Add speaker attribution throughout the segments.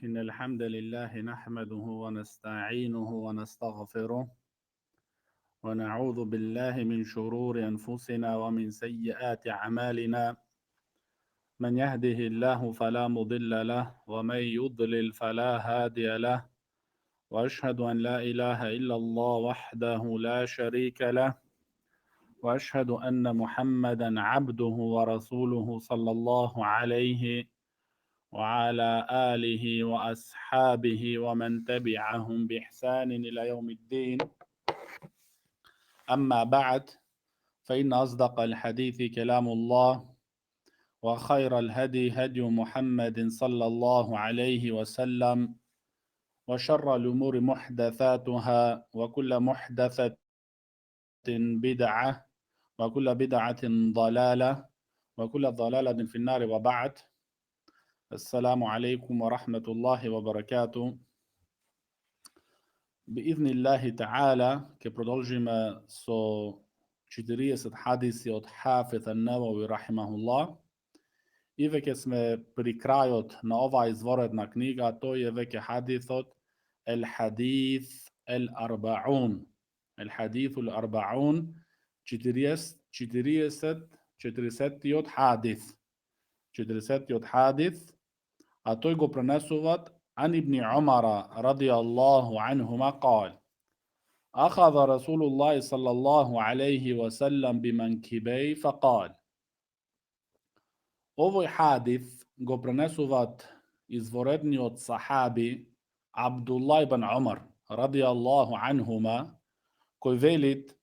Speaker 1: إن الحمد لله نحمده ونستعينه ونستغفره ونعوذ بالله من شرور أنفسنا ومن سيئات أعمالنا من يهده الله فلا مضل له ومن يضلل فلا هادي له وأشهد أن لا إله إلا الله وحده لا شريك له وأشهد أن محمدا عبده ورسوله صلى الله عليه وعلى آله وأصحابه ومن تبعهم بإحسان إلى يوم الدين. أما بعد، فإن أصدق الحديث كلام الله، وخير الهدي هدي محمد صلى الله عليه وسلم، وشر الأمور محدثاتها، وكل محدثة بدعة، وكل بدعة ضلالة، وكل ضلالة في النار. وبعد. Assalamu alaikum wa rahmatullahi wa barakatuh. Biiznillahi ta'ala, ke продолжим со 40 hadisi od Hafidha Nawawi rahimahullah. I veke sme pri krajot na ova izvoredna knjiga, to je veke hadithot El Hadith El Arba'un. El Hadith El Arba'un, 40 hadith. 40 hadith. A to go prenесуват عن ابن عمر رضي الله عنهما قال: أخذ رسول الله صلى الله عليه وسلم بمنكبي فقال. Ovoj hadith go prenесуват izvoredni od sahabi Abdullah ibn Umar radijallahu anhuma, koji velit: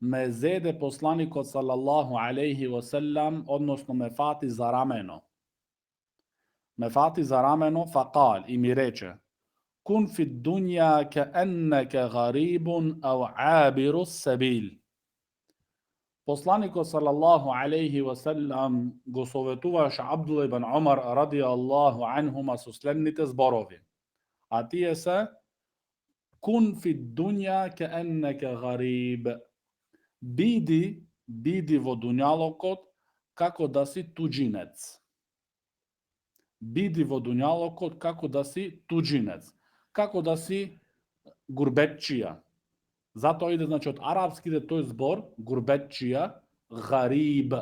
Speaker 1: me zede poslaniko sallallahu alaihi wasallam, odnosno me fati za rameno. Me fati za rameno, faqal, i mi reče: kun fi dunja ka enneke garibun au abiru sabil. Poslaniko sallallahu alaihi wasallam go sovetuvaš Abdullah ibn Umar radijallahu anhuma su slednite zborovi. A tije se: kun fi dunja ka enneke garib. Bidi vo dunjalokot kako da si tuđinec. Bidi vo dunjalokot kako da si tuđinec. Kako da si gurbetčija. Zato ide, znači od arapski ide to je zbor gurbetčija, garib.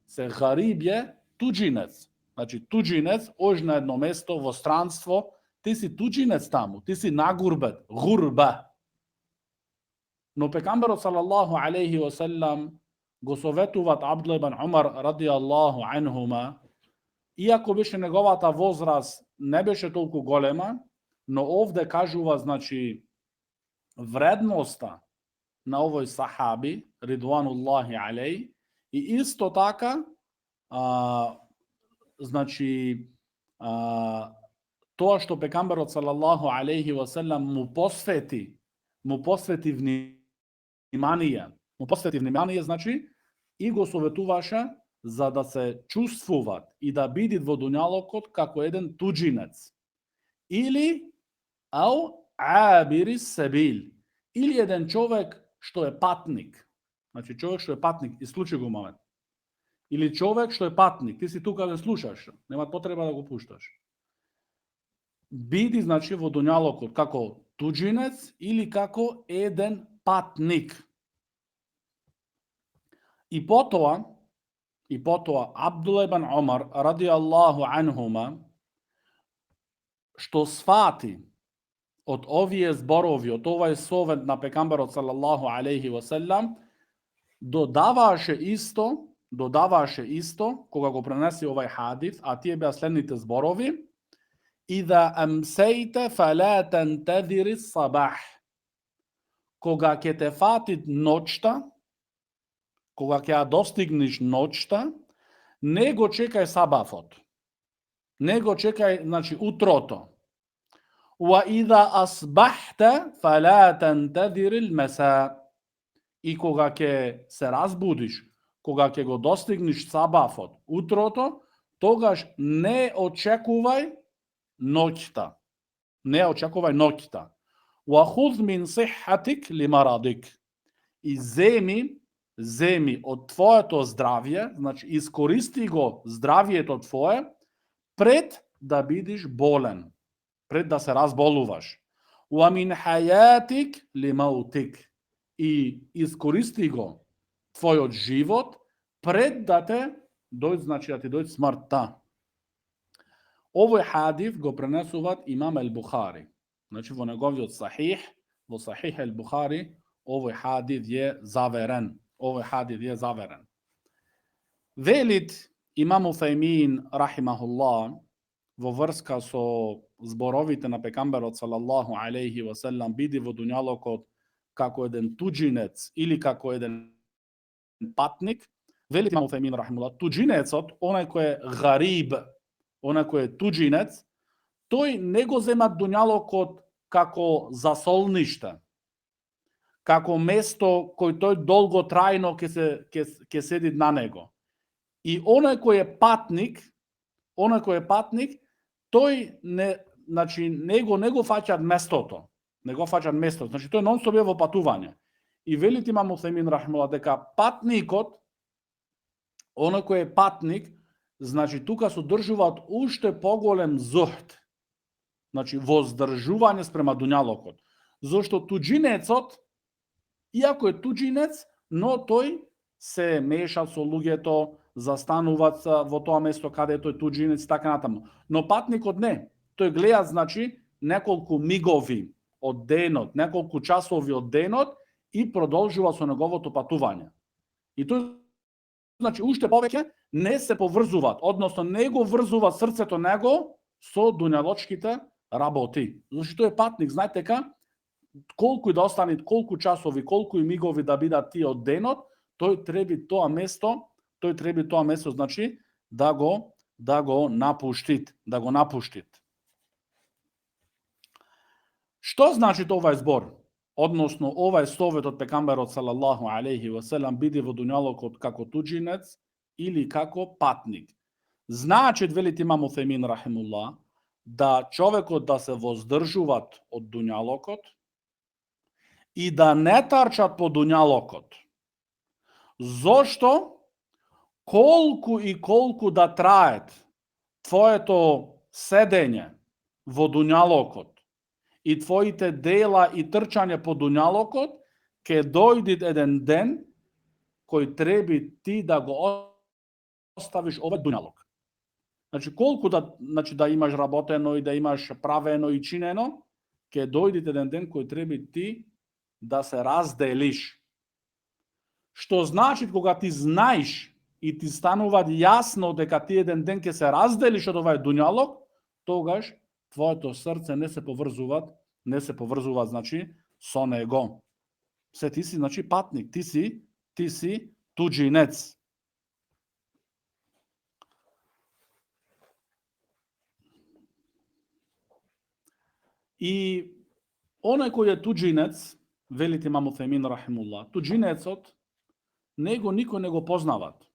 Speaker 1: Se garib je tuđinec. Znači tuđinec, ož na jedno mesto, vo stranstvo, ti si tuđinec tamo, ti si na gurbet, gurba. No pekambero sallallahu alaihi wasallam go sovetuvat Abdullah ibn Umar radijallahu anhuma, iako biše njegovata возраст ne biše toliko golema, no ovde kažuva, znači, vrednosta na ovoj sahabi, ridvanullahi alej, i isto taka, znači, to što pekambero sallallahu alaihi wasallam mu posveti vnimanije, znači, i go sovetuvaše za da se čustvuvat i da bidi dvodunjalokot kako jedan tuđinec. Ili au abiri sebil. Ili jedan čovjek što je patnik. Znači čovjek što je patnik, isključi go moment. Ili čovjek što je patnik, ti si tu kada slušaš, nema potreba da go puštaš. Bidi, znači, vodunjalokot kako tuđinec ili kako jedan patnik. I potova Abdullah ibn Umar radijallahu anhuma, što svati od ovije zborovi, od ovaj sovet na pekambero sallallahu alaihi wasallam, dodavaše isto, koga go prenesi ovaj hadith, a ti je slednite zborovi: Iza amsejte fala tantadhiri sabah. Koga ke te fatit noćta, koga ke dostigniš noćta, nego čekaj sabafot. Nego čekaj, znači, utroto. Wa iza asbahta fala tantadhiri masa. I koga ke se razbudiš, koga ke go dostigniš sabafot, utroto, togaž ne očekuvaj noćta. Ne očekuvaj noćta. Wa khudh min sihhatik li maradik. I zemi od tvoje to zdravje, znači iskoristi go zdravje to tvoje, pred da bidiš bolen. пред да се разболуваш. Wa min hayatik li mautik. И искористи го твојот живот пред да те дојде, значи да ти дојде смртта. Овој хадис го пренесуваат имам Ал-Бухари. Значи во неговиот сахих, во сахих Ал-Бухари, овој хадис е заверен. Овој хадис е заверен. Велит имам Уфајмин, рахимахуллах, во врска со зборовите на пекамберот салаллаху алейхи ва селам, биди во дуњалокот како еден туџинец или како еден патник, велит имам Уфајмин, рахимахуллах, туџинецот, онај кој е гариб, онај кој е туџинец, тој не го зема дуњалокот како засолниште, како место кој тој долготрајно ќе седи на него. И онај кој е патник, тој не, значи не го фаќа местото, значи тој нон-стоп е во патување. И велит имам Уфајмин, рахимахуллах, дека патникот, оној кој е патник, значи тука содржуваат уште поголем зухд, значи воздржување спрема дуњалокот. Зошто туџинецот, иако е туџинец, но тој се меша со луѓето, застануваат во тоа место каде тој туџинец, така натаму. Но патникот не. Тој гледа, значи, неколку мигови од денот, неколку часови од денот и продолжува со неговото патување. И тој, значи, уште повеќе не се поврзуваат, односно не го врзува срцето него со дуњалочките работи. Зашто тој е патник, знаете дека, колку и да остане, колку часови, колку и мигови да бидат тие од денот, тој треба тоа место, значи, да го напуштит. Што значи овај збор? Односно, овај совет од пекамберот салаллаху алейхи ва селам, биди во дуњалокот како туџинец или како патник. Значи, велит имам Уфајмин, рахимуллах, да човекот да се воздржуваат од дуњалокот и да не тарчат по дуњалокот. Зошто? Колку да трает твоето седење во дуњалокот и твоите дела и трчање по дуњалокот, ќе дојде еден ден кој треби ти да го оставиш овој дуњалок. Значи, колку да имаш работено и да имаш правено и чинено, ќе дојде еден ден кој треби ти да се разделиш. Што значи, кога ти знаеш и ти станува јасно дека ти еден ден ќе се разделиш од овај дуњалок, тогаш твоето срце не се поврзува, значи, со него. Се ти си, значи, патник, ти си туџинец. И оној кој е туџинец, велит имам Уфајмин, рахимуллах, туџинецот, него никој не го познават.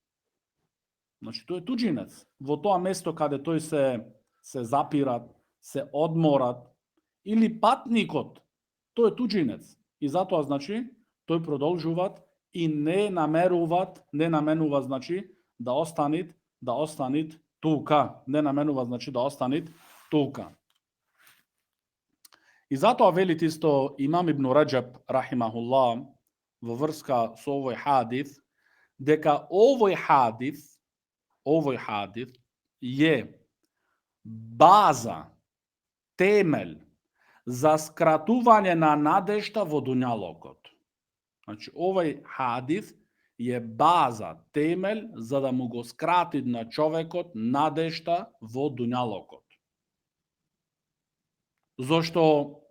Speaker 1: Значи, тој е туџинец. Во тоа место каде тој се запират, се одморат, или патникот, тој е туџинец. И затоа, значи, тој продолжуваат и не наменува, значи, да останит тука. Не наменува, значи, да останит тука. И затоа велит исто имам Ибн Раџаб, рахимахуллах, во врска со овој хадис, дека овој хадис е база, темел за скратување на надежта во дуњалокот. Значи, овој хадис е база, темел за да му го скрати на човекот надежта во дуњалокот. Зошто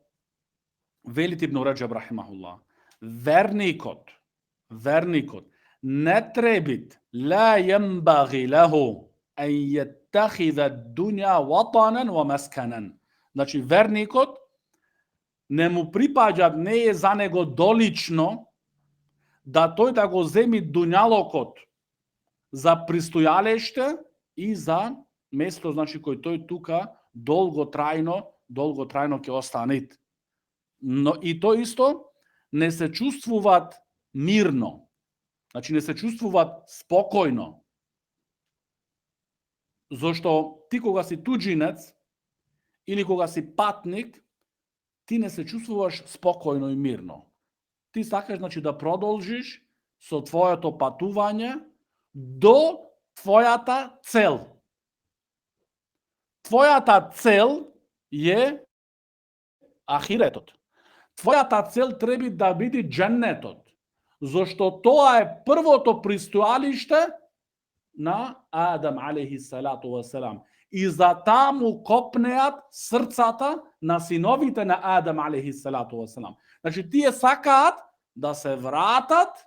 Speaker 1: велит Ибн Раџаб, рахимахуллах, верникот не требит, ла јембаги лаху ан јеттахида дуња ватанан ва масканан. Значи, верникот не му припаѓа, не е за него долично да тој да го земи дуњалокот за пристојалеште и за место, значи, кој тој тука долготрајно ќе останет. Но и тој исто не се чувствуваат мирно. Значи, не се чувствуваат спокојно. Зошто ти кога си туџинец или кога си патник, ти не се чувствуваш спокојно и мирно. Ти сакаш, значи, да продолжиш со твоето патување до твојата цел. Твојата цел е ахиретот. Твојата цел треба да биде дженнетот, зашто тоа е првото пристојалиште на Адам алейхи салату ва селам. И за таму копнеат срцата на синовите на Адам алейхи салату ва селам. Значи, тие сакаат да се вратат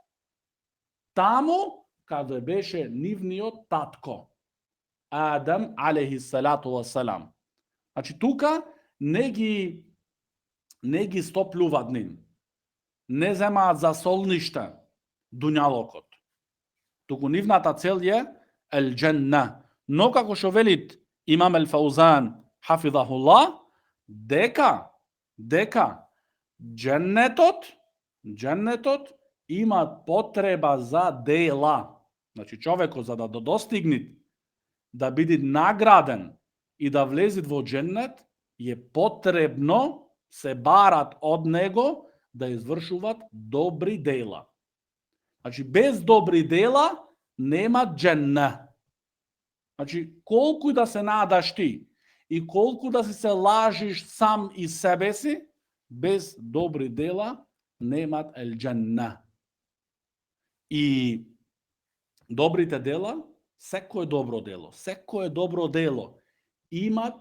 Speaker 1: таму каде беше нивниот татко Адам алейхи салату ва селам. Значи, тука не ги стоплюват ним. Не земаат за солниште дуњалокот. Туку нивната цел е ел дженна. Но како што велит имам ел Фаузан хафизахуллах, дека дженнетот има потреба за дела. Значи, човекот за да достигне да биде награден и да влезе во дженнет, е потребно се барат од него да извршуваат добри дела. Значи, без добри дела нема дженна. Значи, колку да се надаш ти и колку да се лажиш сам и себе си, без добри дела немат ел дженна. И добрите дела, секое добро дело имат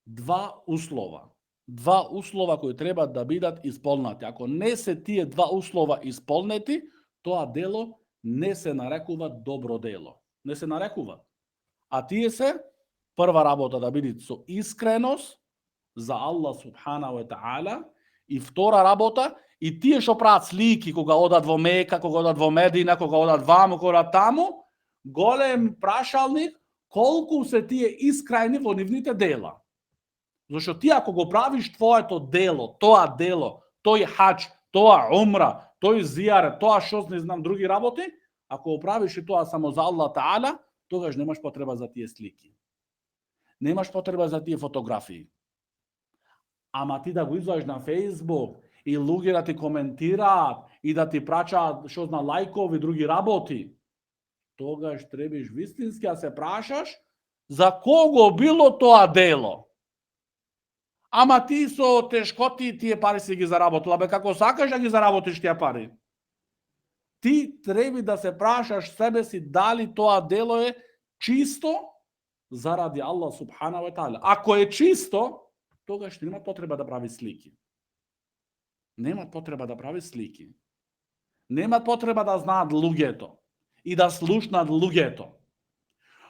Speaker 1: два услова. Два услова кои треба да бидат исполнати. Ако не се тие два услова исполнети, тоа дело не се нарекува добро дело. Не се нарекува. А тие се прва работа да биде со искреност за Аллах субхана ва таала, и втора работа, и тие што прават слики кога одат во Мека, кога одат во Медина, кога одат ваму, кога одат таму, голем прашалник колку се тие искрени во нивните дела. Зашто ти ако го правиш твоето дело, тој хаџ, тоа умра, тој зијар, тоа што не знам други работи, ако го правиш и тоа само за Аллах таала, тогаш немаш потреба за тие слики. Немаш потреба за тие фотографии. Ама ти да го излажеш на Facebook и луѓе да ти коментираат и да ти прачаат што зна лајкови други работи, тогаш требаш вистински да се прашаш за кого било тоа дело. Ама ти со тешкоти тие пари си ги заработила, бе како сакаш да ги заработиш тие пари? Ти треба да се прашаш себе си дали тоа дело е чисто заради Аллах субхана ва таала. Ако е чисто, тогаш нема потреба да прави слики. Нема потреба да прави слики. Нема потреба да знаат луѓето и да слушнат луѓето.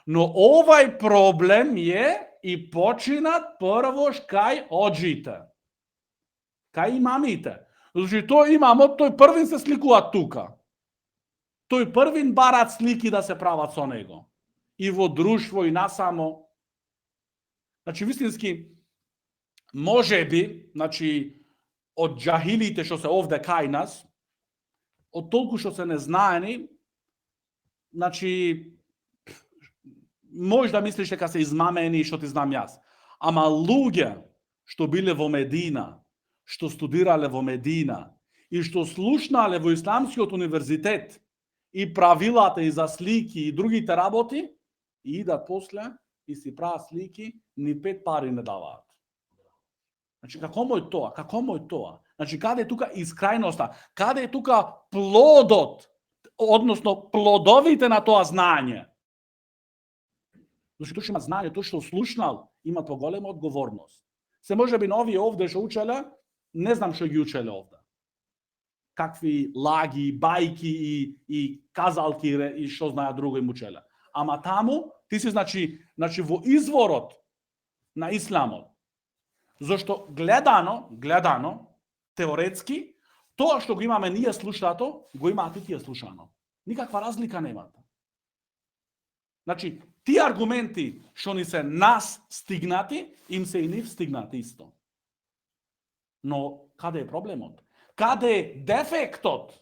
Speaker 1: Но овај проблем е и починат првош кај оджите. Кај имамите. Значи, тој имамот, тој првин се сликува тука. Тој првин барат слики да се прават со него. И во друштво, и насамо. Значи, вистински, може би, значи, од џахилите што се овде кај нас, од толку што се незнаени, значи, може да мислиш дека се измамени што ти знам јас. Ама луѓе што биле во Медина, што студирале во Медина и што слушнале во Исламскиот универзитет и правилата и за слики и другите работи, и идат после и си прават слики, ни 5 пари не даваат. Значи, како му е тоа? Како му е тоа? Значи, каде е тука искрајноста? Каде е тука плодот, односно плодовите на тоа знање? Зашто тој што има знање, тој што слушнал, има поголема одговорност. Се може би нови овде што учеле, не знам што ги учеле овде. Какви лаги, бајки и казалки и што знаат друго им учеле. Ама таму, ти си значи во изворот на исламот. Зашто гледано, теоретски, тоа што го имаме ние слушнато, го имаат и тие слушано. Никаква разлика немате. Значи, тие аргументи што ни се нас стигнати, им се и нив стигнати исто. Но каде е проблемот? Каде е дефектот?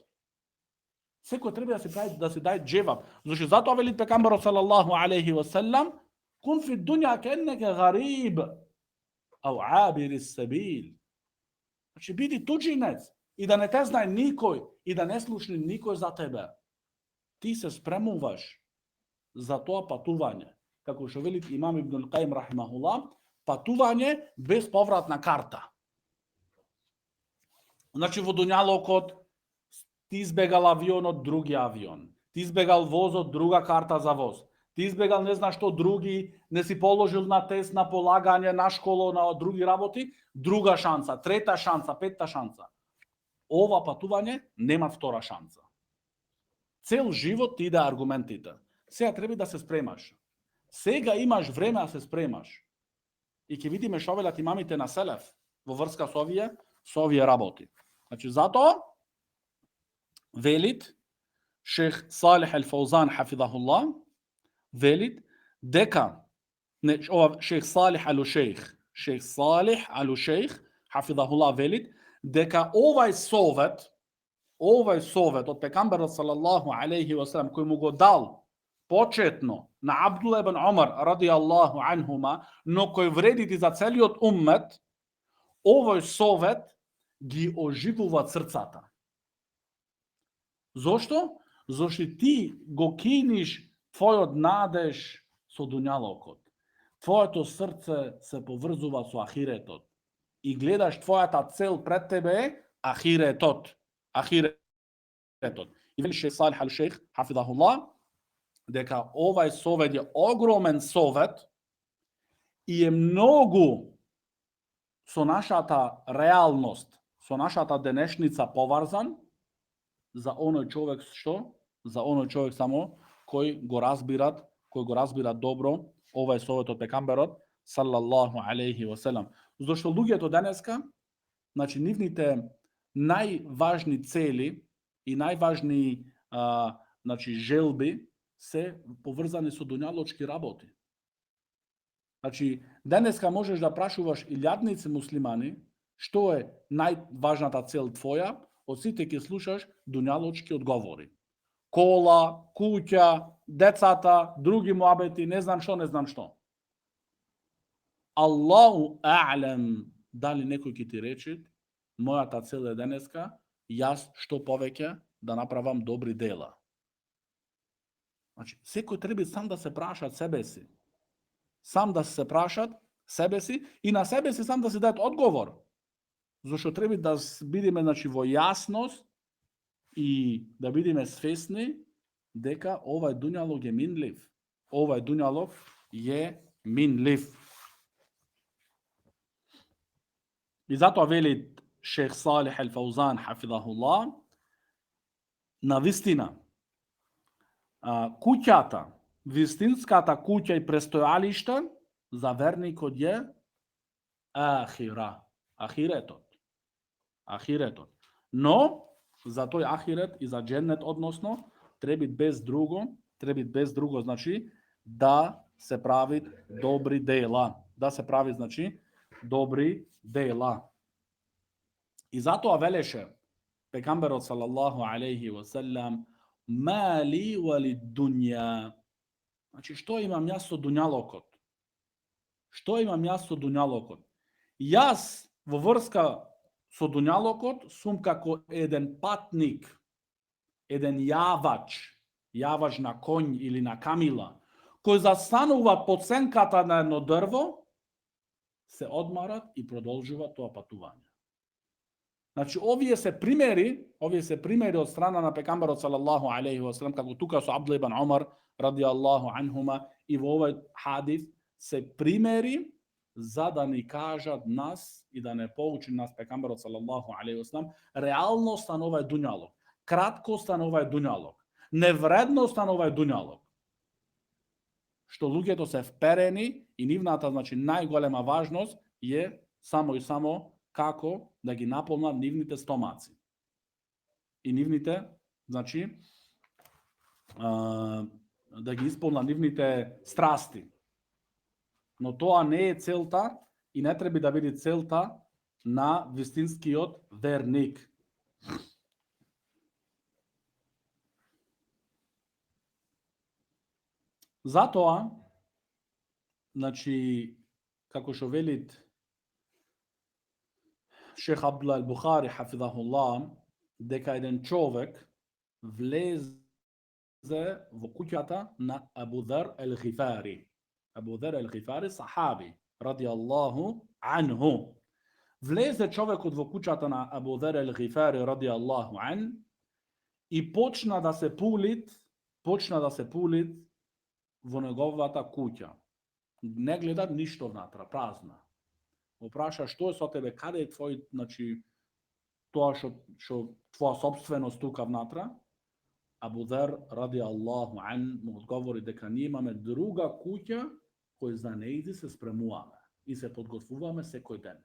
Speaker 1: Секој треба да се даде џеваб. Зашто затоа вели пекамберот салаллаху алейхи ва селам, кун фи дуња кеннеке гариб. au abiri sabil. Znači, bidi tuđinec i da ne te znaj nikoj i da ne slušni nikoj za tebe. Ti se spremuvaš za to patuvanje. Kako što veli imam Ibn al-Qaim rahimahullah, patuvanje bez povratna karta. Znači, во Dunjalokot ti izbegal avion od drugi avion. Ti izbegal voz od druga karta za voz. Ti izbegal ne znaš što drugi, ne si položil na test, na polaganje, na školo, na drugi работи, друга шанса, трета шанса, пета шанса. Ова патување нема втора шанса. Цел живот ти да аргументите. Сега треба да се спремаш. Сега имаш време да се спремаш. И ќе видиме што велат имамите на Селеф во врска со овие работи. Значи, затоа велит шех Салих ал-Фаузан хафизахуллах, велит дека шех Салих ал-Шейх, шех Салих ал-Шейх хафизахуллах велит дека овај совет од пекамберот салаллаху алейхи ва салам кој му го дал почетно на Абдулла ибн Омар радијаллаху анхума, но кој вредити за целиот уммет, овој совет ги оживува срцата. Зошто? Зошто ти го киниш твојот надеж со дуњалокот. Твоето срце се поврзува со ахиретот. И гледаш твојата цел пред тебе е ахиретот. И вели шех Салих ал-Шейх, хафизахуллах, дека овај совет е огромен совет и е многу со нашата реалност, со нашата денешница поврзан за оној човек што? За оној човек само кој го разбира добро овај совет од пекамберот салаллаху алейхи ва селам. Зошто луѓето денеска, значи нивните најважни цели и најважни значи желби се поврзани со дуњалочки работи. Значи, денеска можеш да прашуваш илјадници муслимани што е најважната цел твоја, од сите ќе слушаш дуњалочки одговори. Кола, куќа, децата, други муабети, не знам што. Аллаху а'лам, дали некој ќе ти рече, мојата цел е денеска, јас што повеќе да направам добри дела. Значи, секој треба сам да се прашат себе си. Сам да се прашат себе си и на себе си сам да се дадат одговор. Зашто треба да бидеме, значи, во јасност и да бидеме свесни дека овај дуњалог е минлив. Овај дуњалог е минлив. И затоа вели шех Салих ал-Фаузан хафизахуллах, на вистина куќата, вистинската куќа и престојалиште за верникот е ахиретот. Но за тој ахирет и за дженнет односно треба без друго, значи да се прави добри дела, И затоа велеше пекамберот салаллаху алейхи ва салам, мали вали дуња. Значи, што имам јас со дуњалокот? Јас во врска со дуњалокот сум како еден патник, еден јавач на конј или на камила, кој застанува под сенката на едно дрво, се одмарат и продолжува тоа патување. Значи, овие се примери од страна на пекамберот салаллаху алейхи ва салам, како тука со Абдулла ибн Омар радијаллаху анхума и во овој хадис се примери за да ни кажат нас и да не поучи нас пекамберот салаллаху алейхи ва салам реалноста на овај дуњалог, краткоста на овај дуњалог, невредноста на овај дуњалог. Што луѓето се вперени и нивната, значи, најголема важност е само и само како да ги наполнат нивните стомаци. И нивните, значи, да ги исполнат нивните страсти. Но тоа не е целта и не треба да биде целта на вистинскиот верник. Затоа, значи, како што велит Šejh Abdullah al-Bukhari, hafidhahullah, дека еден човек влезе во куќата на Абу Дер el-Ghifari. Абу Дер el-Ghifari, сахаби, радијаллаху анху. Влезе човекот во куќата на Абу Дер el-Ghifari, радијаллаху ан, и почна да се пулит во неговата куќа. Не гледа ништо внатра, празна. Го праша што е со тебе, каде е твој, значи тоа што твоја собственост тука внатра. Абу Дер радијаллаху ан му одговори дека ние имаме друга куќа кој за нејзи се спремуваме и се подготвуваме секој ден.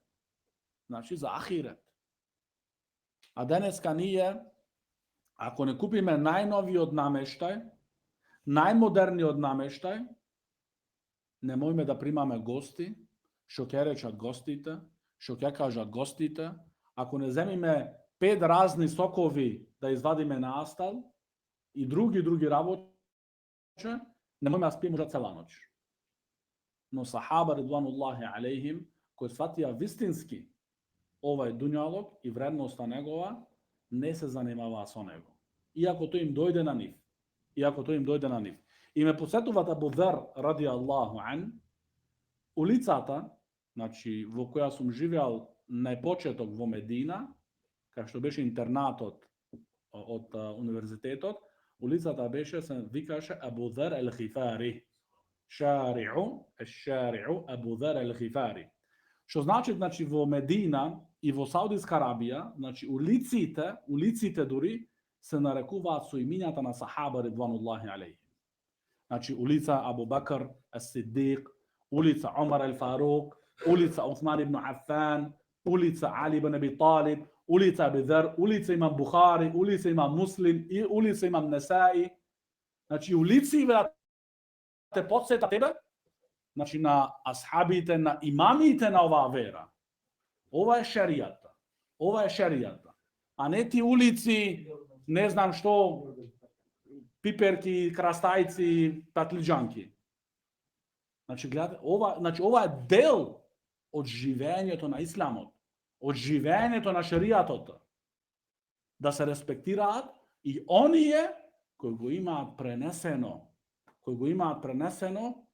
Speaker 1: Значи за ахирет. А денеска ние, ако не купиме најновиот намештај, најмодерниот намештај, не можеме да примаме гости, што ќе речат гостите, што ќе кажат гостите. Ако не земиме 5 разни сокови да извадиме на астал и други работи, не можеме да спиеме за цела ноќ. Но сахаба ридвануллахи алейхим, кои сватија вистински овај дуњалог и вредноста негова, не се занимаваа со него. Иако тој им дојде на нив. И ме посетуваат Абу Дер радијаллаху ан, улицата, значи во која сум живеал најпочеток во Медина, кај што беше интернатот од универзитетот, улицата беше, се викаше Абу Дер el-Ghifari. Шари'у Абу Дер el-Ghifari. Што значи во Медина и во Саудиска Арабија, значи улиците дури се нарекуваат со имињата на сахаба ридвануллахи алейхи. Значи улица Абу Бакр ас-Сиддиқ, улица Омар el-Фаруқ, улица Усман ибн Аффан, улица Али ибн Аби Талиб, улица Абу Дер, улица имам Бухари, улица имам Муслим и улица имам Несаи. Значи улици те подсета тебе, значи на асхабите, на имамите на оваа вера. Ова е шеријата. А не ти улици, не знам што, пиперки, крастајци, патлиџанки. Значи гледате, ова е дел од живењето на исламот, од живењето на шеријатот. Да се респектираат и оние кои го имаат пренесено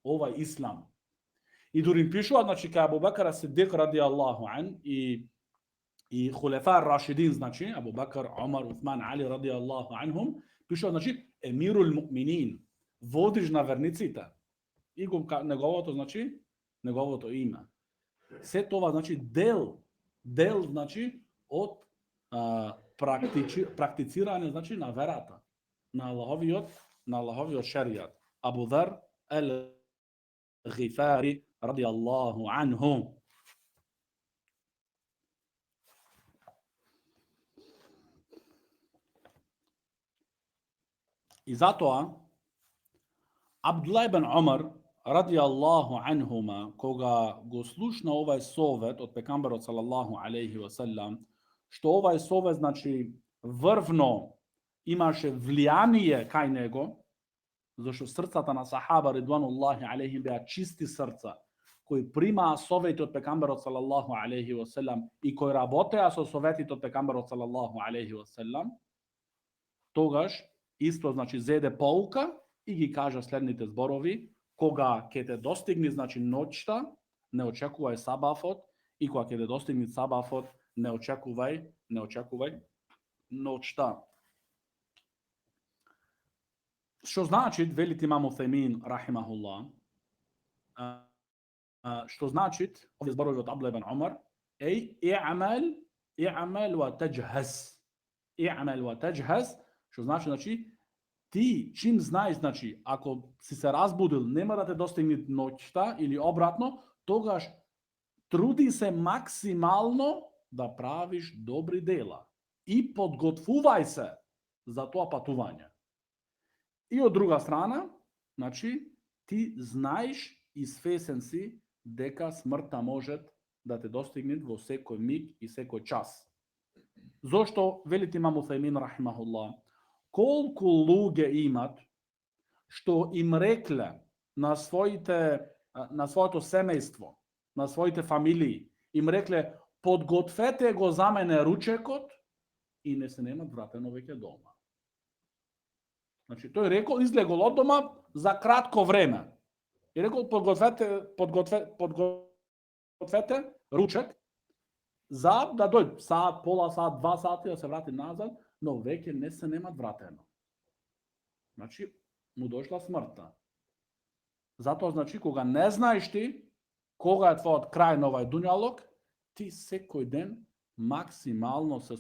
Speaker 1: овај ислам. И дури пишуваат, значи кај Абу Бакр ас-Сиддиқ радијаллаху ан и хулефа рашидин, значи Абу Бакр, Омар, Усман, Али радијаллаху анхум, пишуваат, значи емирул муъминин, водиш на верниците. И го неговото, значи неговото име. Се тоа значи дел значи од практицирање, значи на верата, на Аллаховиот шеријат. Абу Дер el-Ghifari радијаллаху анху. И затоа Абдуллах ибн Омар радијаллаху анхума, кога го слушна овај совет од пекамберот салаллаху алейхи ва селам, што овај совет значи врвно имаше влијание кај него, зашто срцата на сахаба ридвануллахи алейхим беа чисти срца, кои примаа совети од пекамберот салаллаху алейхи ва селам и кои работеа со советите од пекамберот салаллаху алейхи ва селам, тогаш исто значи зеде поука и ги кажа следните зборови: кога ќе те достигне значи ноќта, не очекувај сабафот, и кога ќе те достигне сабафот, не очекувај ноќта. Што значи, велит имам Уthaymin рахимахуллах, што значи овие зборови од Абдуллах ибн Омар, и'мал ва таджхаз, што значи ти чим знаеш, значи ако си се разбудил, нема да те достигне ноќта или обратно, тогаш труди се максимално да правиш добри дела и подготвувај се за тоа патување. И од друга страна, значи ти знаеш и свесен си дека смртта може да те достигне во секој миг и секој час. Зошто велит имам Уthaymin рахимахуллах, колку луѓе имат што им рекле на своето семејство, на своите фамилии, им рекле подгответе го за мене ручекот и не се немат вратено веќе дома. Значи, тој рекол, излегол од дома за кратко време. И рекол, подгответе ручек за да дојде сат, пола сат, 2 сати да се врати назад, но веќе не се немат вратено. Значи, му дошла смртта. Затоа, значи, кога не знаеш ти, кога е твојот крај на овај дуњалог, ти секој ден максимално се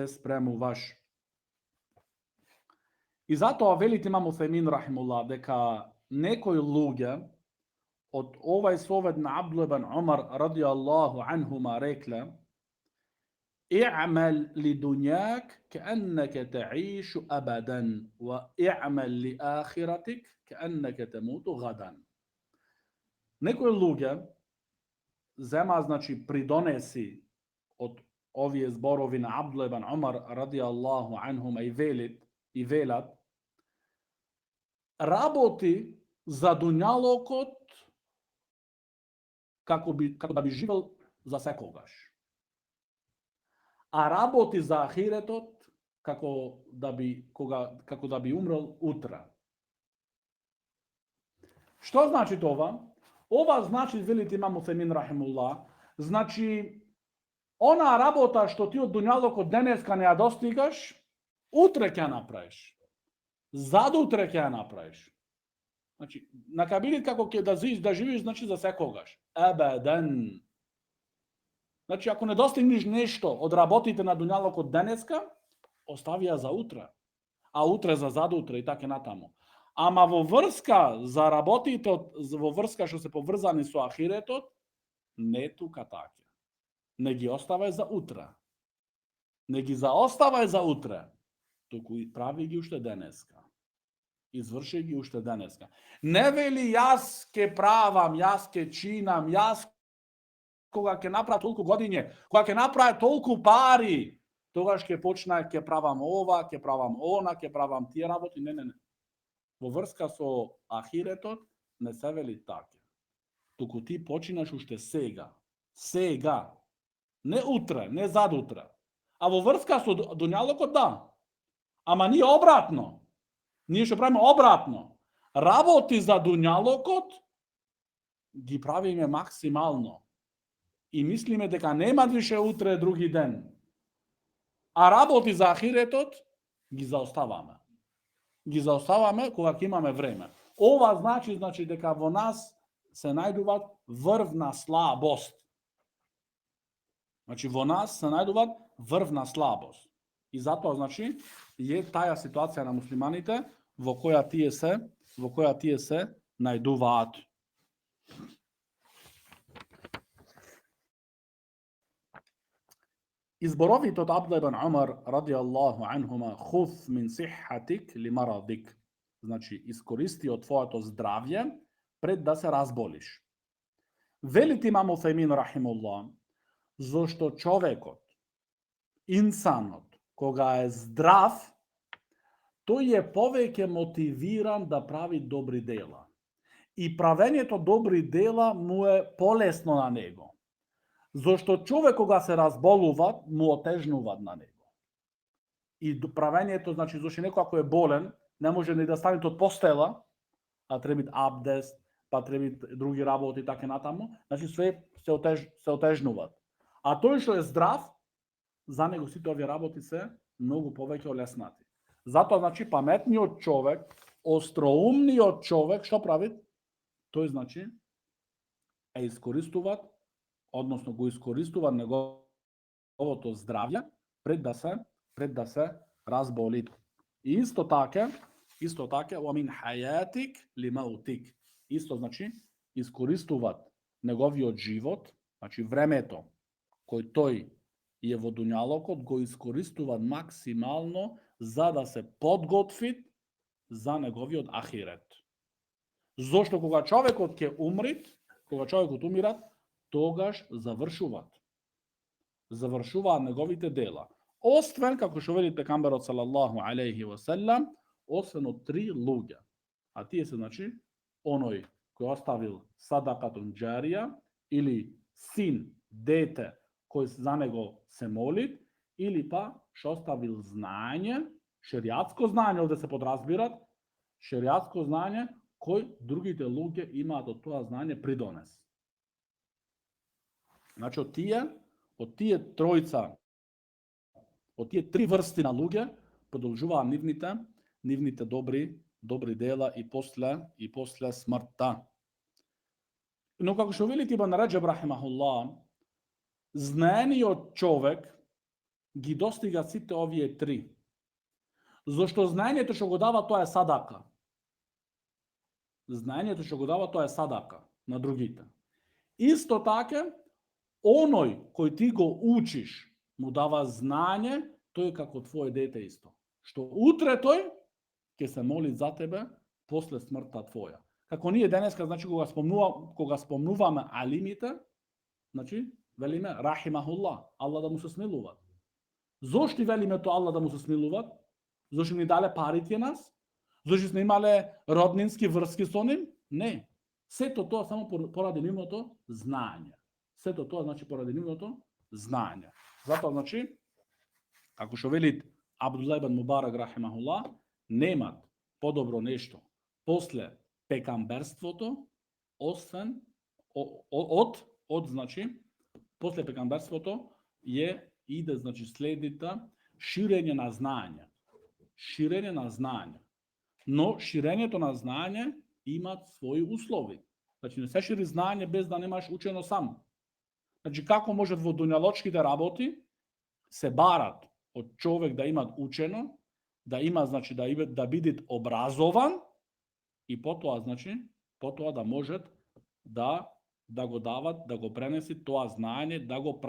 Speaker 1: спремуваш. И затоа велите имам Уфемин рахимуллах дека некои луѓе од овај совет на Абдулlah ибн Умар радијаллаху анхума рекле: اعمل لدنياك كأنك تعيش أبدا واعمل لآخرتك كأنك تموت غدا. Некои луѓе зема, значи, придонеси од овие зборови на Абдулlah ибн Умар радијаллаху анхума и велат работи за дуњалокот како да би живел за секогаш. А работи за ахиретот како да би умрел утре. Што значи това? Ова значи, велите имам Уфемин рахимуллах, значи она работа што ти од дуњалокот денеска не ја достигаш, утре ќе направиш. Задутре ќе ја направиш. Значи, на кабинет како ќе да живиш, значи за секогаш. Ебеден. Значи, ако не достигнеш нешто од работите на дуњалокот денеска, остави ја за утре. А утре за задутре и така натаму. Ама во врска за работите, во врска што се поврзани со ахиретот, не тука така. Не ги оставај за утре. Не ги заоставај за утре. Туку и прави ги уште денеска. Изврши ги уште денеска. Не вели јас ке правам, јас ке чинам, јас кога ќе направам толку годиње, кога ќе направам толку пари, тогаш ќе почна, ќе правам ова, ќе правам она, ќе правам тие работи. Не. Во врска со ахиретот не се вели така. Туку ти починаш уште сега. Сега. Не утре, не задутре. А во врска со дуњалокот да. Ама ние обратно. Ние што правиме обратно. Работи за дуњалокот ги правиме максимално. И мислиме дека нема више утре други ден. А работи за ахиретот ги заоставаме. Ги заоставаме кога ќе имаме време. Ова значи дека во нас се најдуваат врв на слабост. Значи во нас се најдуваат врв на слабост. И затоа, значи, е таа ситуација на муслиманите во која тие се најдуваат. Изборовите од Абдулlah ибн Умар радијаллаху анхума: "Хуз мин сихатик ли марадик." Значи, искористи од твоето здравје пред да се разболиш. Велите имам Уфемин рахимуллах, зашто човекот, инсанот, кога е здрав, тој е повеќе мотивиран да прави добри дела. И правењето добри дела му е полесно на него. Зашто човек кога се разболува, му отежнуваат на него. И правењето, значи, зашто некој ако е болен, не може ни да стане од постела, а треба абдест, па треба други работи и така натаму, значи све се отежнуваат. А тој што е здрав, за него сите овие работи се многу повеќе олеснати. Затоа, значи, паметниот човек, остроумниот човек, што прави? Тој, значи, односно го искористува неговото здравје пред да се разболи. И исто така, wa min hayatik li mautik. Исто, значи, искористуваат неговиот живот, значи времето кој тој е во дуњалокот, го искористуваат максимално за да се подготви за неговиот ахирет. Зошто кога човекот ќе умира, тогаш завршуваат неговите дела. Освен, како што вели пегамберот салаллаху алейхи ва селем, освен од 3 луѓе. А тие се, значи, оној кој оставил садакатун џарија или sin, dete, koji za nego se molit, ili pa što ostavil znanje, šerijatsko znanje, ovdje se podrazbirat, šerijatsko znanje, koji drugите luge ima do toga znanje pridones. Znači, od tije trojica, od tije tri vrsti na luge, продолжува нивните добри дела и после смртта. Но како што вели Ибн Раџаб рахимахуллах, знаениот човек ги достига сите овие три. Зошто знаењето што го дава, тоа е садака. Знаењето што го дава, тоа е садака на другите. Исто така, оној кој ти го учиш, му дава знање, тој е како твое дете исто. Што утре тој ќе се моли за тебе после смртта твоја. Како ние денеска, значи, кога спомнуваме алимите, значи, велиме рахимахуллах, Аллах да му се смилува. Зошто велиме тоа Аллах да му се смилува? Зошто ни дале парите нас? Зошто сме имале роднински врски со ним? Не. Сето тоа само поради нивното знање. Сето тоа значи поради нивното знање. Затоа значи, како што вели Абдуллах ибн Мубарак рахимахуллах, немат подобро нешто после пекамберството, освен значи после пекамберството иде значи следите ширење на знање. Ширење на знање. Но ширењето на знање имат своји услови. Значи не се шири знање без да немаш учено сам. Значи како може во дуњалочките работи се барат од човек да има учено, да има значи да биде образован и потоа значи да можат да го дават, да го пренеси тоа знање, да го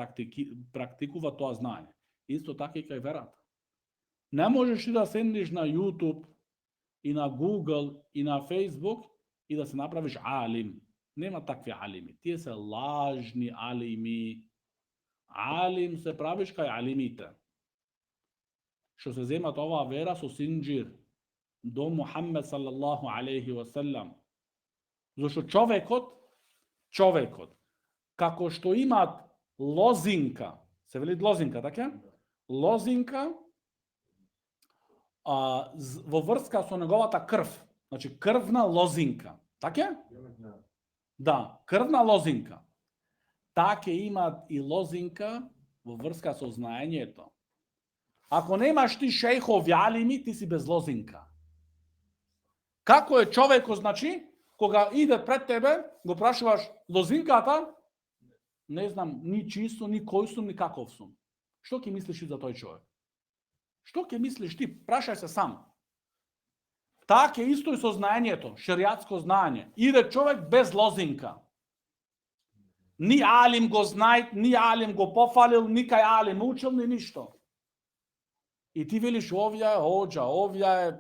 Speaker 1: практикува тоа знање. Исто така и кај верата. Не можеш ти да седнеш на YouTube и на Google и на Facebook и да се направиш алим. Нема такви алими. Тие се лажни алими. Алим се правиш кај алимите. Што се земат оваа вера со синџир до Мухаммед салаллаху алейхи ва селам. Зашто човекот, како што имат лозинка, се вели лозинка, така? Лозинка во врска со неговата крв. Значи крвна лозинка, така? Да, крвна лозинка. Така имат и лозинка во врска со знаењето. Ако немаш ти шејхови алими, ти си без лозинка. Како е човекот, значи, кога иде пред тебе, го прашуваш лозинката, не знам ни чиј сум, ни кој сум, ни каков сум. Што ќе мислиш за тој човек? Што ќе мислиш ти? Прашај се сам. Така е исто и со знаењето, шеријатско знање. Иде човек без лозинка. Ни алим го знај, ни алим го пофалил, ни кај алим учил, ни ништо. И ти велиш овие е оџа, овие е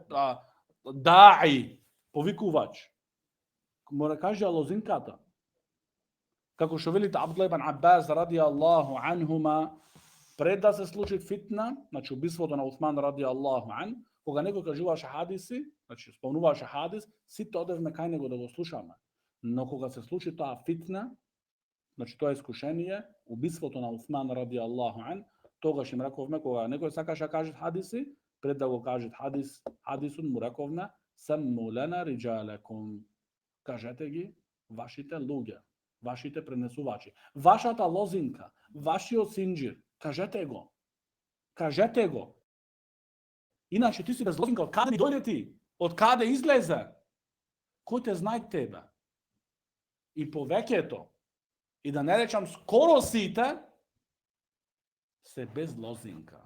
Speaker 1: даи, повикувач. Мора каже лозинката. Како што велите Абдуллах ибн Аббас ради Аллаху анхума, пред да се случи фитна, значи убиството на Усман ради Аллаху ан, кога некој кажуваше хадиси, значи спомнуваше хадис, сите одевме кај него да го слушаме. Но кога се случи тоа фитна, значи тоа искушение, убиството на Усман ради Аллаху ан, тогаш им рековме, кога некој сакаше да каже хадиси, пред да го каже хадисун му рековме, самму лана риджалекум. Кажете ги вашите луѓе, вашите пренесувачи, вашата лозинка, вашиот синџир, кажете го. Кажете го. Иначе ти си без лозинка, од каде ми дојде ти? Од каде излезе? Кој те знае тебе? И повеќето, и да не речам скоро сите, се без лозинка.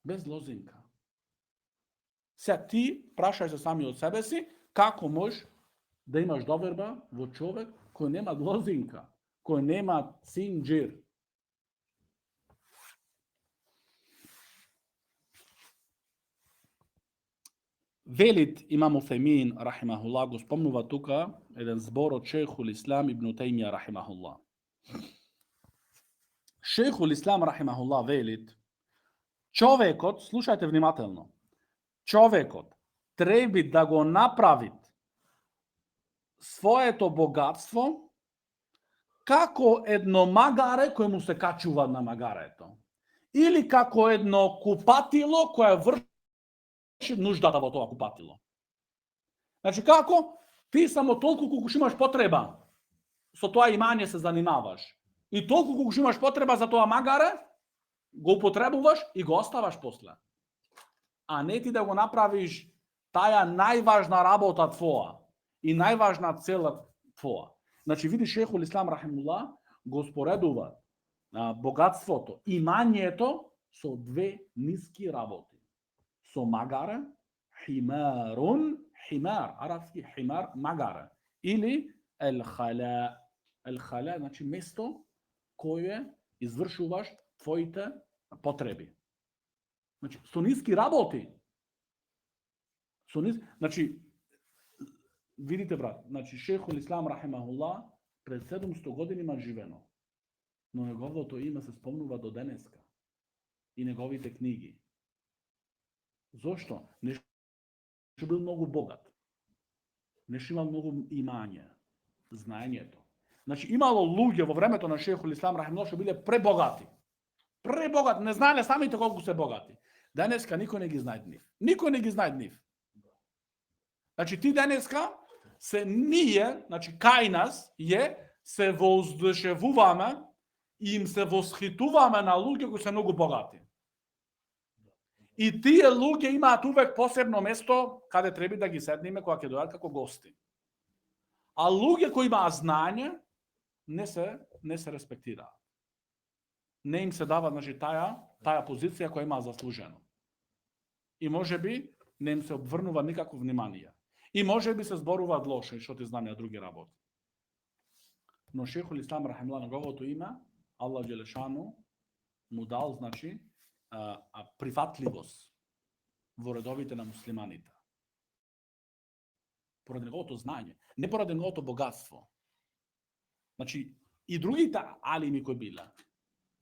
Speaker 1: Без лозинка. Сега ти прашај се сами од себе си, како можеш да имаш доверба во човек кој нема лозинка, кој нема синџир. Велит имам Уфемин, рахимахуллах, го спомнува тука еден збор од шејхул Ислам ибн Тајмија, рахимахуллах. Шејхул Ислам, рахимахуллах, велит, човекот, слушајте внимателно, човекот треби да го направи своето богатство како едно магаре кој му се качува на магарето. Или како едно купатило кое врши нуждата во тоа купатило. Значи како? Ти само толку колку имаш потреба, со тоа имање се занимаваш. И толку колку имаш потреба за тоа магаре, го употребуваш и го оставаш после. А не ти да го направиш таа најважна работа твоја и најважна цела твоја. Значи види Шейхул Ислам рахимуллах го споредува богатството, имањето со две ниски работи. Со магаре, химарун, химар, арабски химар, магаре. Или ел-халя. Ел-халя, значи место кое извршуваш твоите потреби. Значи, со ниски работи. Значи, видите, брат, значи Шейхул Ислам рахимахуллах пред 700 години има живено. Но неговото име се спомнува до денеска. И неговите книги. Зошто? Не бил многу богат. Не имал многу имање, знаењето. Значи имало луѓе во времето на Шейхул Ислам рахимахуллах што биле пребогати. Пребогати, не знаеле самите колку се богати. Денеска никој не ги знае нив. Никој не ги знае нив. Значи ти денеска се ние, значи кај нас се воздушевуваме и им се восхитуваме на луѓе кои се многу богати. И тие луѓе имаат увек посебно место каде треба да ги седнеме кога ќе дојдат како гости. А луѓе кои имаат знаење не се респектираат. Не им се дава, значи, таа позиција која има заслужено. И можеби не им се обврнува никакво внимание. И можеби се зборуваат лошо, што ти знаме на други работи. Но Шейхул Ислам рахимахуллах неговото име, Аллах Джелешану му дал, значи, прифатливост во редовите на муслиманите. Поради неговото знаење, не поради неговото богатство. Значи, и другите алими кои биле,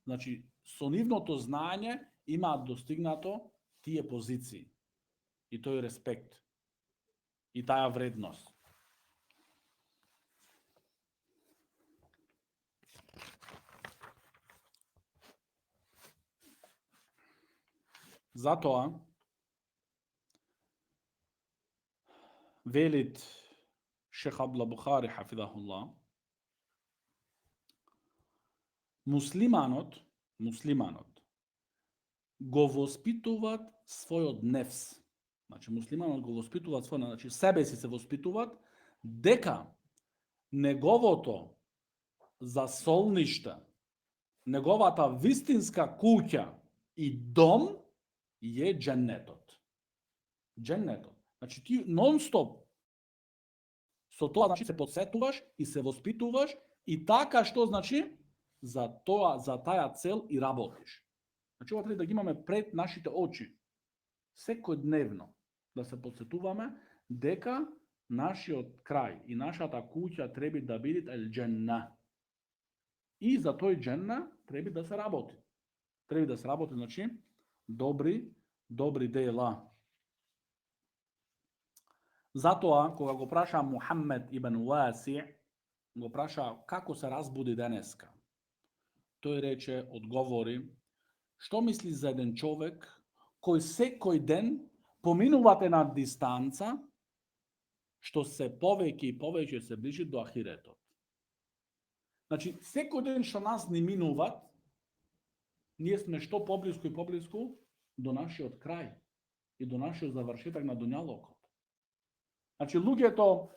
Speaker 1: значи, со нивното знаење имаат достигнато тие позиции и тој респект и таа вредност. Затоа велит Шейх Абдул Бухари хафидахуллах, муслиманот го воспитуваат својот нефс. Значи муслиманот го воспитуваат својот, значи себе си се воспитуваат дека неговото засолниште, неговата вистинска куќа и дом е дженнетот. Дженнетот. Значи ти нон-стоп со тоа, значи, се подсетуваш и се воспитуваш и така што, значи, за таа цел и работиш. Значи ова треба да ги имаме пред нашите очи. Секојдневно да се подсетуваме дека нашиот крај и нашата куќа треба да биде ел-дженна. И за тој дженна треба да се работи. Треба да се работи, значи, добри дела. Затоа, кога го праша Мухаммед ибн Уаси, го праша како се разбуди денеска. Тој рече, одговори, што мисли за еден човек кој секој ден поминувате на дистанца што се повеќе и повеќе се ближи до ахиретот. Значи, секој ден што нас ни минуват, ние сме што поблиску и поблиску до нашиот крај и до нашиот завршеток на дуњалокот. Значи, луѓето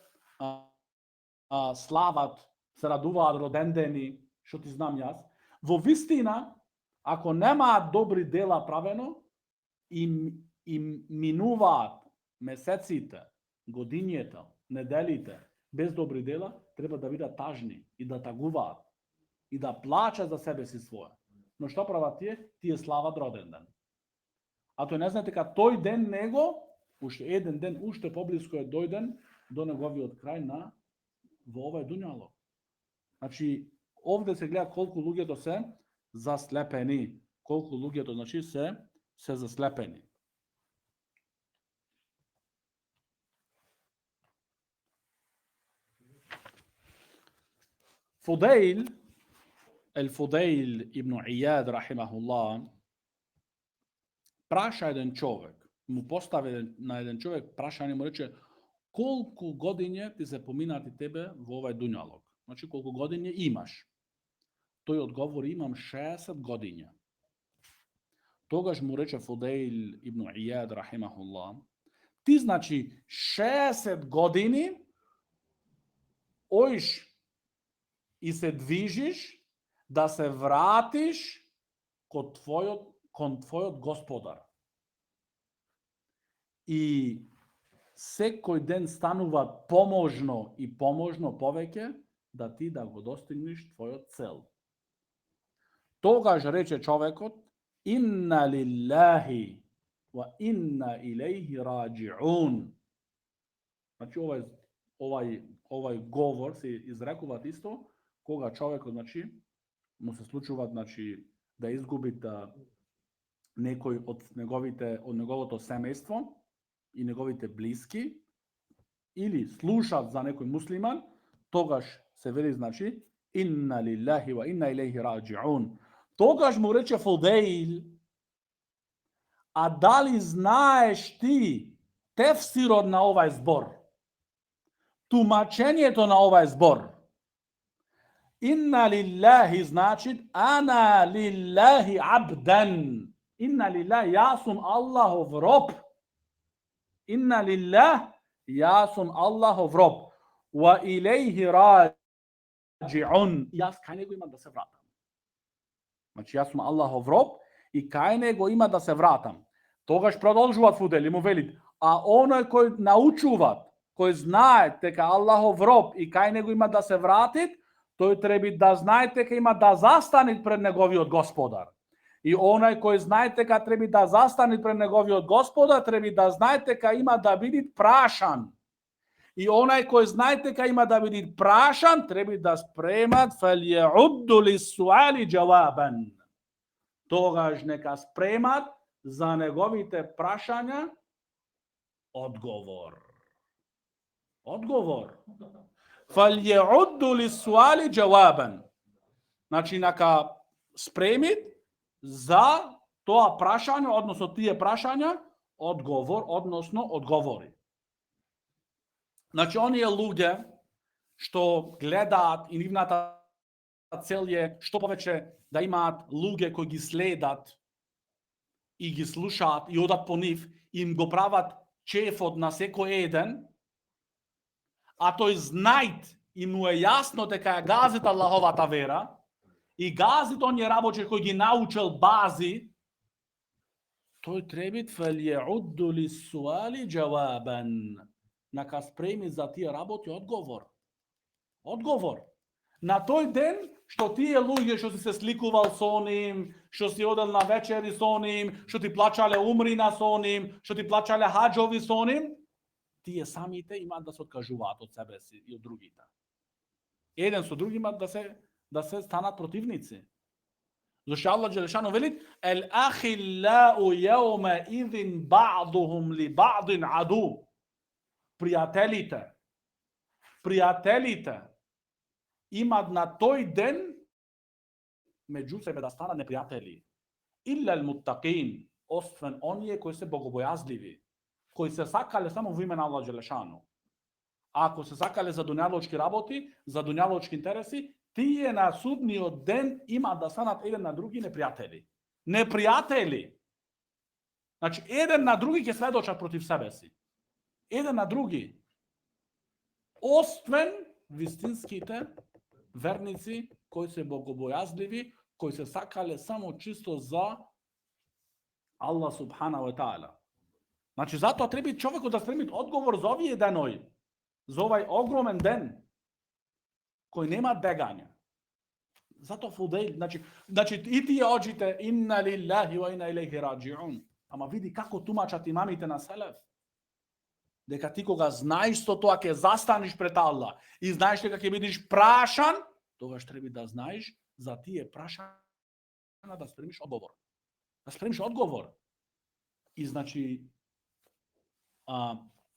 Speaker 1: слават, се радуваат родендени, што ти знам јас. Во вистина, ако немаат добри дела правено, им минуваат месеците, годињата, неделите, без добри дела, треба да бидат тажни и да тагуваат и да плачат за себе си своје. Но што прават тие? Тие слават роден ден. А тој не знае дека тој ден него, уште еден ден, уште поблиску е дојден до неговиот крај во овој дуњалок. Значи, овде се гледа колку луѓето се заслепени, колку луѓето, значи, се заслепени. Фудейл ibn Iyad, rahimahullah, praša jedan čovjek, mu postavi na jedan čovjek prašanje, mu reče koliko godine ti se pominati tebe u ovaj dunjalog. Znači koliko godine imaš. To je odgovor, imam 60 godina. Togaž mu reče Fudejl ibn Iyad, rahimahullah, ti znači 60 godini ojiš i se dvižiš da se vratiš kod tvojeg gospodara. I sekoj den stanuvat pomožno poveke da ti da go dostigneš tvoj cel. Togaž reče čovekot, inna lillahi wa inna ilaihi rađi'un. Znači ovaj govor se izrekovat isto, koga čovjek, znači, mu se slučuva, znači, da izgubi nekoj od njegovito semejstvo i njegovite bliski, ili slušat za nekoj musliman, togaž se veli, znači, inna lillahi wa inna ilaihi rađi'un. Togaž mu reče Fudejl, a da li znaješ ti tefsir na ovaj zbor? Tumačenje to na ovaj zbor. Inna lillahi znači ana lillahi abdan. Inna lillahi, ja sam Allahov rob. Inna lillahi, ja sam Allahov rob. Wa ilaihi rađi'un. Ja kaj nego imam da se vratam. Znači ja sam Allahov rob i kaj nego ima da se vratam. Togaž продолжуват Фудейл, му велит, а оној кој научуват, кој знае дека Allahov rob и кај него има да се вратит, тој треба да знае дека има да застане пред неговиот господар. И оној кој знае дека треба да застане пред неговиот господар, треба да знае дека има да биде прашан. И оној кој знае дека има да биде прашан, треба да спремат фалјеудду лиссуали џавабан. Тогаш нека спремат за неговите прашања одговор. Одговор. Фалјеудду лиссуали џавабан. Значи нека спремит за тоа прашање, односно тие прашања, одговор, односно одговори. Значи оние луѓе што гледаат и нивната цел е што повеќе да имаат луѓе кои ги следат и ги слушаат и одат по нив, им го прават чефот на секој еден, а тој знајт и му е јасно дека ја газит Аллаховата вера и газит оние работи кои ги научил бази, тој требит фалјеудду лиссуали џавабан. Нека спреми за тие работи одговор. Одговор. На тој ден што тие луѓе што си се сликувал со ним, што си одел на вечери со ним, што ти плачале умрина со ним, што ти плачале хаџови со ним, тие самите имаат да се откажуваат од себе си и од другите. Еден со други имаат да се станат противници. Зашто Аллах џелешано вели: "Ел ахиллау јаума идин баъдухум ли баъдин аду." Пријателите имат на тој ден меѓу себе да станат непријатели. Илля ал-муттақин, освен оние кои се богобојазливи, кои се сакале само во име на Аллах џелешано. Ако се сакале за дуњалочки работи, за дуњалочки интереси, тие на судниот ден имаат да станат еден на други непријатели. Непријатели. Значи, еден на други ќе сведочат против себе си. Еден на други. Освен вистинските верници кои се богобојазливи, кои се сакале само чисто за Аллах субхана ва таала. Значи, затоа треба човекот да спреми одговор за овие денови, за овај огромен ден, кој нема бегање. Затоа Фудейл, значи и тие оđите инна лиллахи ва инна илейхи раđи'ун. Ама види како тумачат имамите на селеф. Дека ти кога знаеш што тоа ќе застанеш пред Аллах и знаеш дека ќе бидеш прашан, тогаш треба да знаеш за тие прашања да спремиш одговор. Да спремиш одговор. И значи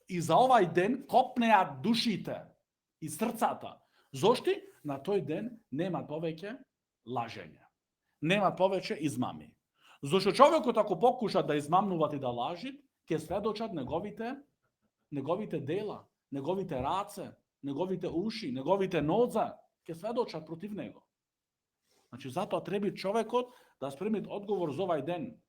Speaker 1: и за овај ден копнеа душите и срцата Зошто? На тој ден нема повеќе лажење. Нема повеќе измами. Зошто човекот ако покуша да измамнува и да лажи, ќе сведочат неговите дела, неговите раце, неговите уши, неговите ноза, ќе сведочат против него. Значи, затоа треба човекот да спреми одговор за овај ден.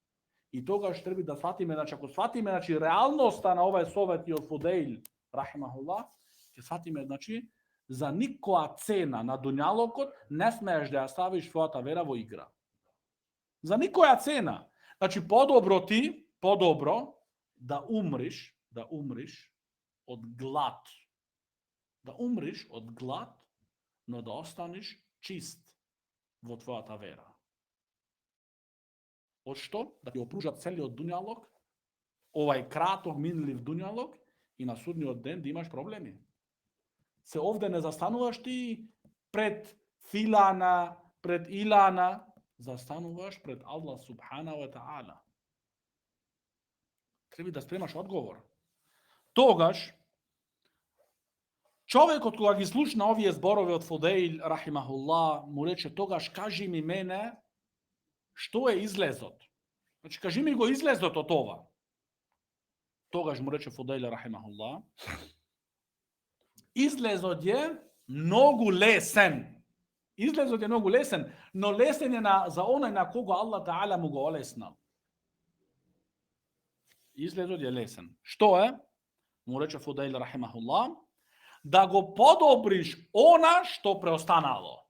Speaker 1: И тогаш треба да сватиме, значи, ако сватиме, значи, реалноста на овај совет и од Фудейл, рахимахуллах, ќе сватиме, значи, за никоја цена на дуњалокот не смееш да ја ставиш својата вера во игра. За никоја цена. Значи, подобро да умриш од глад. Да умриш од глад, но да останеш чист во твојата вера. Од што? Да ти опружат целиот дуњалог, овај краток минлив дуњалог и на судниот ден да имаш проблеми. Се овде не застануваш ти пред Филана, пред Илана, застануваш пред Аллах субхана ва таала. Треба да спремаш одговор. Тогаш, човекот кога ги слушна овие зборови од Фудейл, рахимахуллах, му рече, тогаш кажи ми мене, што е излезот? Значи, кажи ми го излезот од ова. Тогаш му рече Фудейл, рахимахуллах, излезот е многу лесен. Излезот е многу лесен, но лесен е за оној на кого Аллах Таала му го олеснал. Излезот е лесен. Што е? Му рече Фудейл, рахимахуллах, да го подобриш она што преостанало.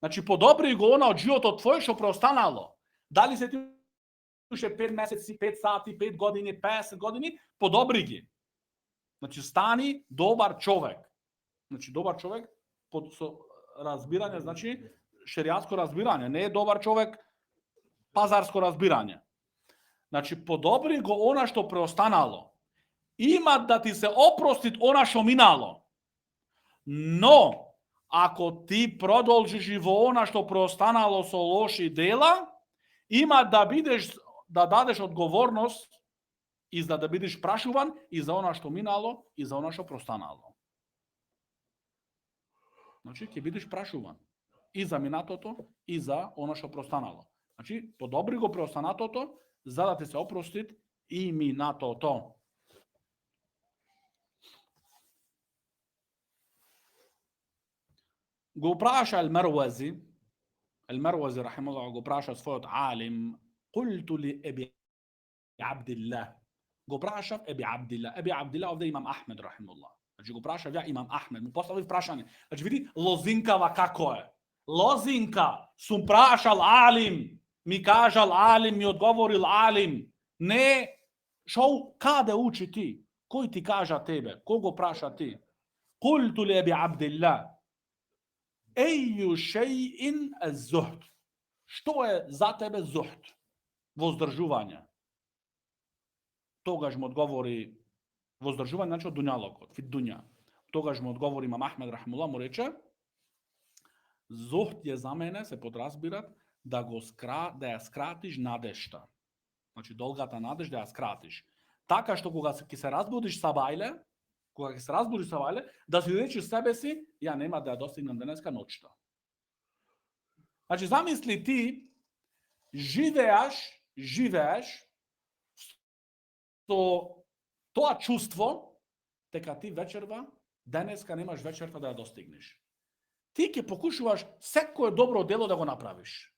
Speaker 1: Значи, подобри го она од животот твој што преостанало. Дали се ти уште 5 месеци, 5 сати, 5 години, 50 години, подобри ги. Значи, стани добар човек. Значи, добар човек со разбирање, значи, шеријатско разбирање. Не е добар човек пазарско разбирање. Значи, подобри го она што преостанало. Има да ти се опростит она што минало. Но, ако ти продолжиш и во она што преостанало со лоши дела, има да дадеш одговорност и за да бидеш прашуван и за она што минало и за она што преостанало. Значи, ќе бидеш прашуван и за минатото и за она што преостанало. Значи, подобри го преостанатото за да ти се опростит и минатото. Го праша Ал-Марвази рахимахуллах, го праша својот алим, قلت لأبي عبد الله. Го прашав Еби Абдилlah. Еби Абдилlah овде имам Ахмед рахимахуллах. Значи го прашав ја имам Ахмед. Му поставив прашање. Значи види лозинкава како е. Лозинка. Сум прашал алим. Ми кажал алим, ми одговорил алим. Не, шо, каде учи ти? Кој ти кажа тебе? Кој го праша ти? قلت لأبي عبد الله أي شيء الزهد. Што е за тебе зухд? Воздржување. Тогаш му одговори воздржување, значи од дуњалокот, фит дуња. Тогаш му одговори имам Ахмед рахимахуллах, му рече, зухд е за мене, се подразбират, да ја скратиш надежта. Значи долгата надежда ја скратиш. Така што кога ќе се разбудиш сабајле, да си речеш себе си, ја нема да ја достигнам денеска ноќта. Значи замисли ти живееш со тоа чувство дека ти вечерва, денеска немаш вечерта да ја достигнеш. Ти ќе покушуваш секое добро дело да го направиш.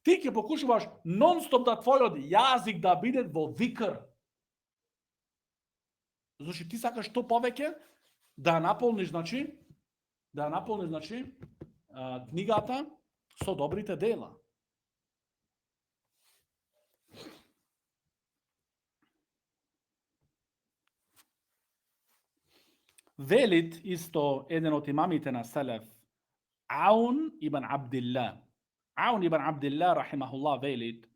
Speaker 1: Ти ќе покушуваш нон-стоп да твојот јазик да биде во викр. Значи ти сакаш што повеќе да наполниш, значи, книгата со добрите дела. Велит исто еден од имамите на Селеф, Аун ибн Абдилlah. Аун ибн Абдилlah, рахимахуллах, велит,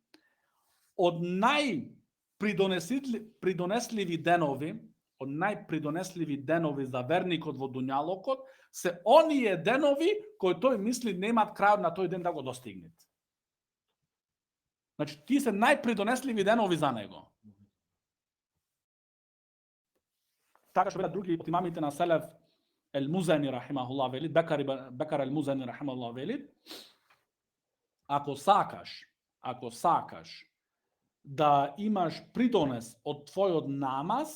Speaker 1: од најпридонесливи денови за верникот во дуњалокот се оние денови кои тој мисли немат крајот на тој ден да го достигнат. Значи, тие се најпридонесливи денови за него. Така што други од имамите на Селеф el-Muzani rahimahullah veli, Bekar el-Muzani rahimahullah veli, ako sakaš da imaš pridones od tvojod namaz,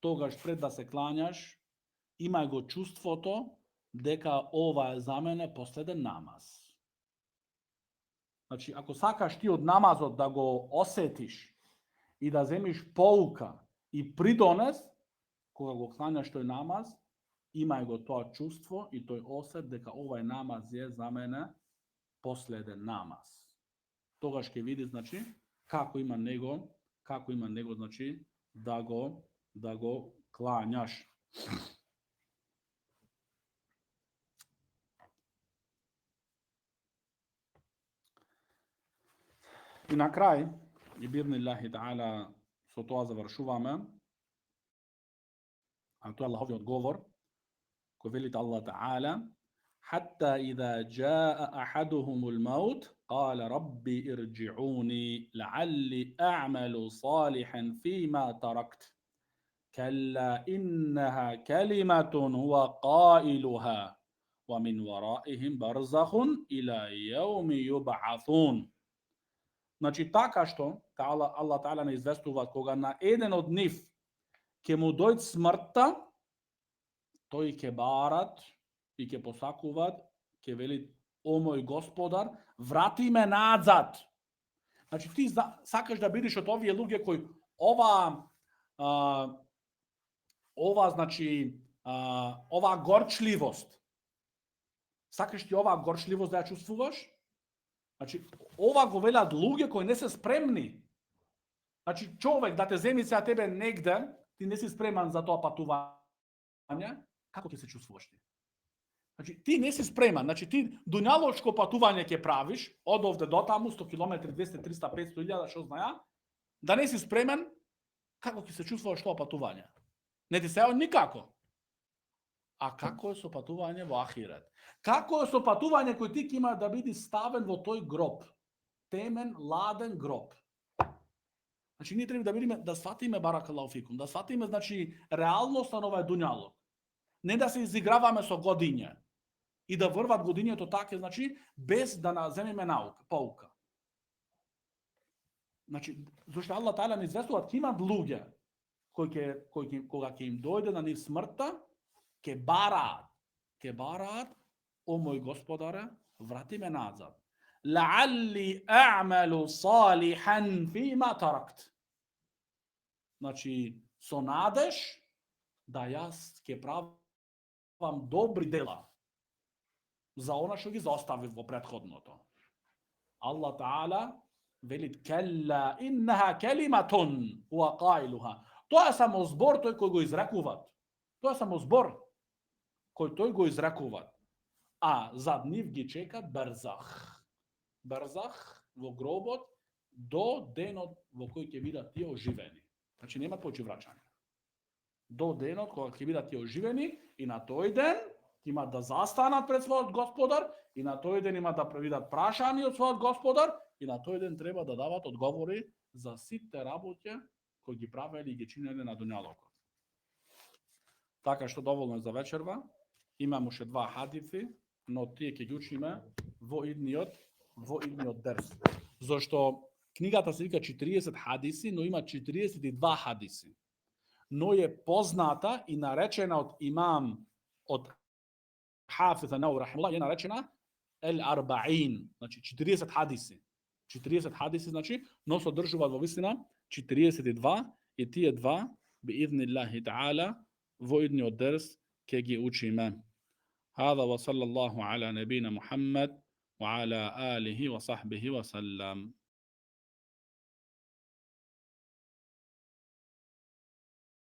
Speaker 1: togaš pred da se klanjaš, imaj go čustvo to, deka ova je za mene posleden namaz. Znači, ako sakaš ti od namaza da go osetiš i da zemiš pouka i pridones, koga go klanjaš to je namaz, imaj go to čustvo i to je osjet deka ovaj namaz je za mene posleden namaz. Toga ške vidi, znači, kako ima nego, znači, da go klanjaš. I na kraj, i birnillahi ta'ala, so to završuvame, a to je Allahovi odgovor, koji velite Allah ta'ala, حتى إذا جاء أحدهم الموت قال ربي ارجعوني لعلي أعمل صالحا فيما تركت كلا إنها كلمة هو قائلها ومن ورائهم برزخ إلى يوم يبعثون. Znači, така što Allah ta'ala ne izvestuva koga na jedan od njih ke mu dojt smrta, to i ke barat i ke posakuvat, ke veli, o moj gospodar, vrati me nazad. Znači, ti sakaš da vidiš od ovije luge koji ova gorčljivost, sakaš ti ova gorčljivost da ja čustvuvaš? Znači, ova govela dluge koji ne se spremni. Znači, čovek da te zemljice, a tebe negde, ti nisi spreman za to patuvanje, kako ti se čustvuvaš ti? Znači, ti nisi spreman. Znači, ti dunjaločko patuvanje ke praviš, od ovde do tamo, 100 km, 200, 300, 500 hiljada, što zna ja, da nisi spreman, kako ti se čustvuvaš to patuvanje? Ne ti se nikako. A kako je sopatuvanje v ahiret? Kako je sopatuvanje koji ti ima da biti staven v toj grob? Temen, laden grob. Znači, nije treba da vidimo, da shvatime barakallahu fikum, da shvatime, znači, realnost na ovaj dunjalog. Ne da se izigravame so godinje. I da vrvat godinje to take, znači, bez da nazemime pouka. Znači, zašto Allah ta'ala ne izvestuje, ima dluge, koga ke im dojde na njih smrta, ke barat, o moj gospodare, vrati me nazad. La'alli a'malu salihan fima tarakt. Znači, so nadeš da jaz ke pravam dobri dela za ono što gi zaostavilo prethodno to. Allah ta'ala velit kella innaha kelimatun wa qailuha. To je samo zbor toj koji go izrekuvat. To je samo zbor koji toj go izrekuvat. A za njih gi čeka berzah. Berzah v grobot do denot v koji će vidati ti oživeni. Znači nema poći vraćanja. Do denot koji će vidati ti oživeni i na toj den ima da zastanat pred svoj gospodar i na toj den ima da vidat prašani od svoj gospodar i na toj den treba da davat odgovori za site rabute koji gi pravili i gi činili na dunjalogu. Така što dovoljno za večerva. Imamo še 2 hadithi, no tije ke gi učime vo idniot ders. Zašto knjigata se vika 40 hadisi, no ima 42 hadisi. No je poznata i narečena od Hafiza Nawawi rahimahullah, je narečena el-arba'in, znači 40 hadisi. 40 hadisi, znači, no se održuva vo visina 42 i tije 2 bi idnillahi ta'ala vojidni od ders kegi učime. Hada wa sallallahu ala nebina Muhammad wa ala alihi wa sahbihi wa sallam.